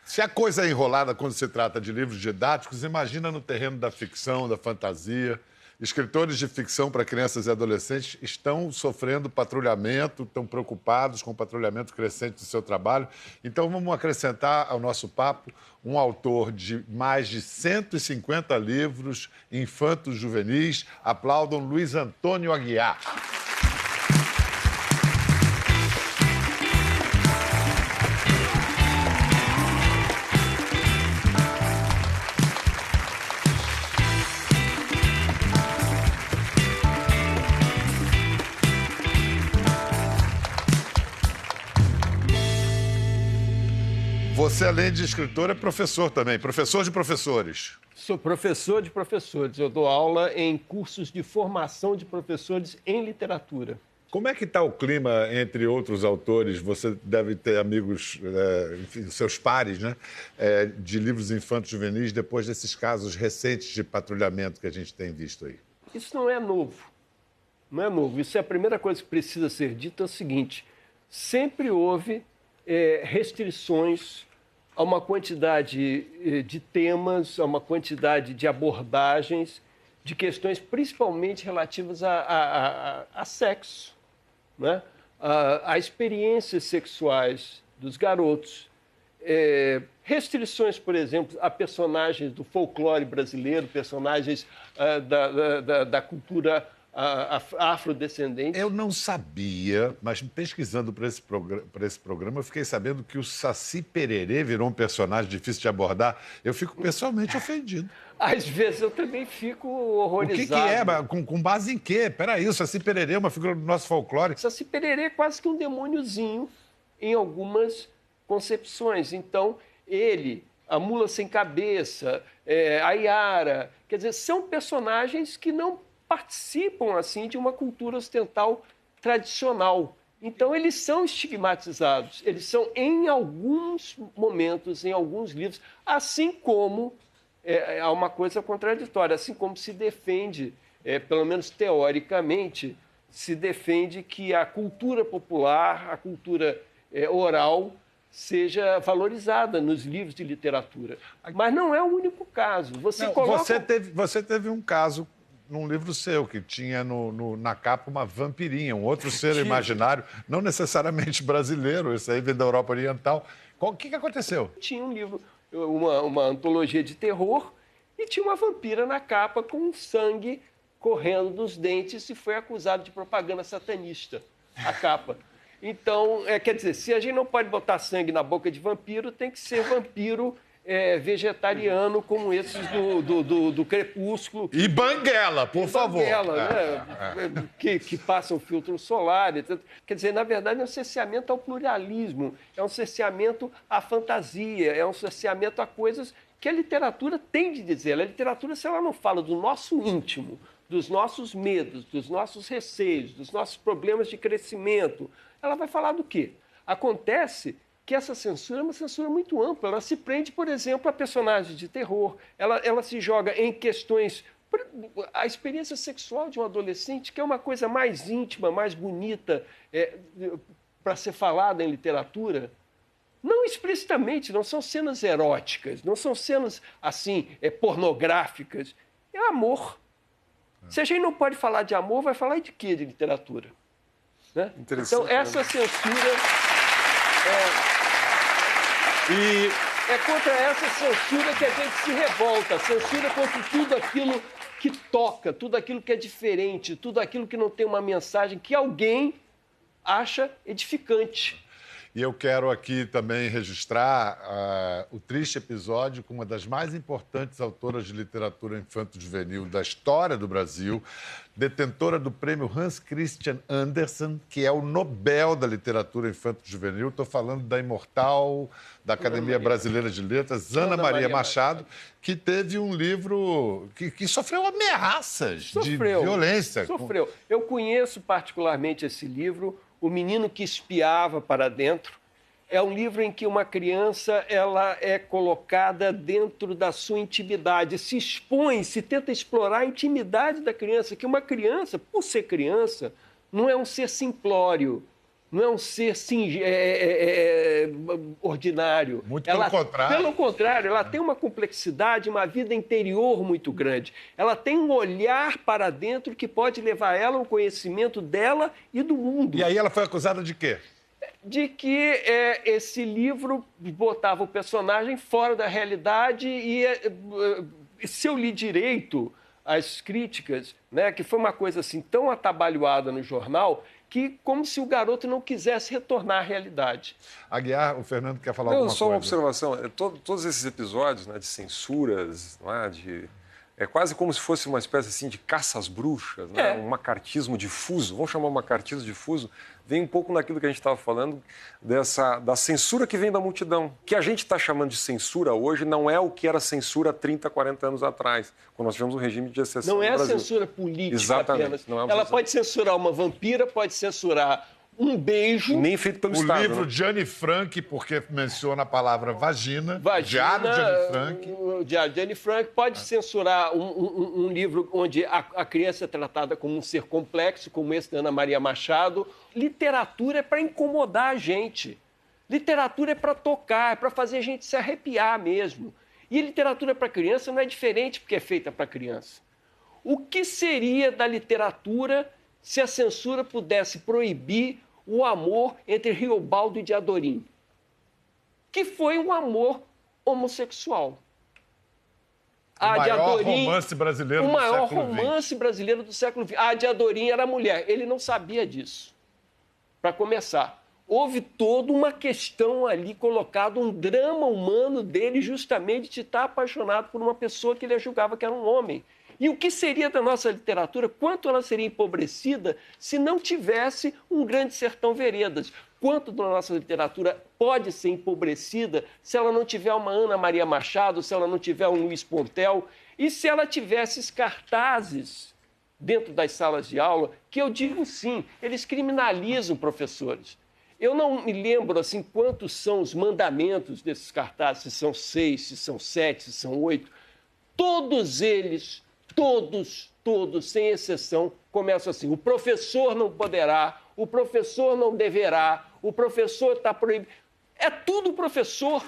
Se a coisa é enrolada quando se trata de livros didáticos, imagina no terreno da ficção, da fantasia. Escritores de ficção para crianças e adolescentes estão sofrendo patrulhamento, estão preocupados com o patrulhamento crescente do seu trabalho. Então, vamos acrescentar ao nosso papo um autor de mais de 150 livros infantos juvenis. Aplaudam Luiz Antônio Aguiar. Você, além de escritor, é professor também, professor de professores. Sou professor de professores. Eu dou aula em cursos de formação de professores em literatura. Como é que está o clima entre outros autores? Você deve ter amigos, enfim, seus pares, né? De livros infantos juvenis, depois desses casos recentes de patrulhamento que a gente tem visto aí. Isso não é novo. Não é novo. Isso é a primeira coisa que precisa ser dita, é o seguinte: sempre houve restrições a uma quantidade de temas, a uma quantidade de abordagens, de questões principalmente relativas a sexo, né? A experiências sexuais dos garotos, restrições, por exemplo, a personagens do folclore brasileiro, personagens da cultura afrodescendente. Eu não sabia, mas pesquisando para esse programa, eu fiquei sabendo que o Saci Pererê virou um personagem difícil de abordar. Eu fico pessoalmente ofendido. Às vezes eu também fico horrorizado. O que é? Com base em quê? Peraí, o Saci Pererê é uma figura do nosso folclore. O Saci Pererê é quase que um demôniozinho em algumas concepções. Então, ele, a Mula Sem Cabeça, a Iara, quer dizer, são personagens que não participam, assim, de uma cultura ocidental tradicional. Então, eles são estigmatizados. Eles são, em alguns momentos, em alguns livros, assim como há uma coisa contraditória, assim como se defende, pelo menos teoricamente, se defende que a cultura popular, a cultura oral, seja valorizada nos livros de literatura. Mas não é o único caso. Você teve um caso num livro seu, que tinha na capa uma vampirinha, um outro ser imaginário, não necessariamente brasileiro, esse aí vem da Europa Oriental. O que aconteceu? Tinha um livro, uma antologia de terror, e tinha uma vampira na capa com sangue correndo dos dentes e foi acusado de propaganda satanista, a capa. Então, quer dizer, se a gente não pode botar sangue na boca de vampiro, tem que ser vampiro vegetariano, como esses do Crepúsculo. E Banguela, por favor. Banguela, né? Que passam filtro solar. Etc. Quer dizer, na verdade, é um cerceamento ao pluralismo, é um cerceamento à fantasia, é um cerceamento a coisas que a literatura tem de dizer. A literatura, se ela não fala do nosso íntimo, dos nossos medos, dos nossos receios, dos nossos problemas de crescimento, ela vai falar do quê? Acontece que essa censura é uma censura muito ampla. Ela se prende, por exemplo, a personagens de terror, ela se joga em questões... A experiência sexual de um adolescente, que é uma coisa mais íntima, mais bonita para ser falada em literatura, não explicitamente, não são cenas eróticas, não são cenas, assim, pornográficas. É amor. Se a gente não pode falar de amor, vai falar de quê de literatura? Né? Então, essa censura... E é contra essa censura que a gente se revolta. A censura contra tudo aquilo que toca, tudo aquilo que é diferente, tudo aquilo que não tem uma mensagem que alguém acha edificante. E eu quero aqui também registrar o triste episódio com uma das mais importantes autoras de literatura infanto-juvenil da história do Brasil, detentora do prêmio Hans Christian Andersen, que é o Nobel da literatura infanto-juvenil. Estou falando da imortal da Academia Brasileira de Letras, Ana Maria Machado, que teve um livro que sofreu ameaças de violência. Sofreu. Eu conheço particularmente esse livro, O Menino que Espiava para Dentro. É um livro em que uma criança ela é colocada dentro da sua intimidade, se expõe, se tenta explorar a intimidade da criança, que uma criança, por ser criança, não é um ser simplório, não é um ser ordinário. Muito pelo contrário. Pelo contrário, ela tem uma complexidade, uma vida interior muito grande. Ela tem um olhar para dentro que pode levar ela a um conhecimento dela e do mundo. E aí ela foi acusada de quê? De que esse livro botava o personagem fora da realidade e, se eu li direito as críticas, né, que foi uma coisa assim tão atabalhoada no jornal, que como se o garoto não quisesse retornar à realidade. Aguiar, o Fernando quer falar alguma coisa? Só uma observação. Todos esses episódios, né, de censuras, não é, é quase como se fosse uma espécie assim, de caça às bruxas, né? Um macartismo difuso, vamos chamar um macartismo difuso, vem um pouco naquilo que a gente estava falando, da censura que vem da multidão. O que a gente está chamando de censura hoje não é o que era censura há 30, 40 anos atrás, quando nós tivemos um regime de exceção no Brasil. Não é a censura política. Exatamente. Apenas. Não é Ela pode censurar uma vampira, pode censurar um beijo. Nem feito pelo Estado. O livro de Anne Frank, porque menciona a palavra vagina. Diário de Anne Frank. O Diário de Anne Frank pode censurar um livro onde a criança é tratada como um ser complexo, como esse da Ana Maria Machado. Literatura é para incomodar a gente. Literatura é para tocar, é para fazer a gente se arrepiar mesmo. E literatura para criança não é diferente porque é feita para criança. O que seria da literatura se a censura pudesse proibir o amor entre Riobaldo e Diadorim, que foi um amor homossexual? O maior romance brasileiro do século XX. O maior romance brasileiro do século XX. A Diadorim era mulher. Ele não sabia disso. Para começar, houve toda uma questão ali colocada, um drama humano dele justamente de estar apaixonado por uma pessoa que ele julgava que era um homem. E o que seria da nossa literatura, quanto ela seria empobrecida se não tivesse um Grande Sertão Veredas? Quanto da nossa literatura pode ser empobrecida se ela não tiver uma Ana Maria Machado, se ela não tiver um Luiz Pontel e se ela tivesse esses cartazes dentro das salas de aula, que eu digo sim, eles criminalizam professores. Eu não me lembro assim quantos são os mandamentos desses cartazes, se são 6, se são 7, se são 8. Todos eles... Todos, sem exceção, começam assim: o professor não poderá, o professor não deverá, o professor está proibido. É tudo professor.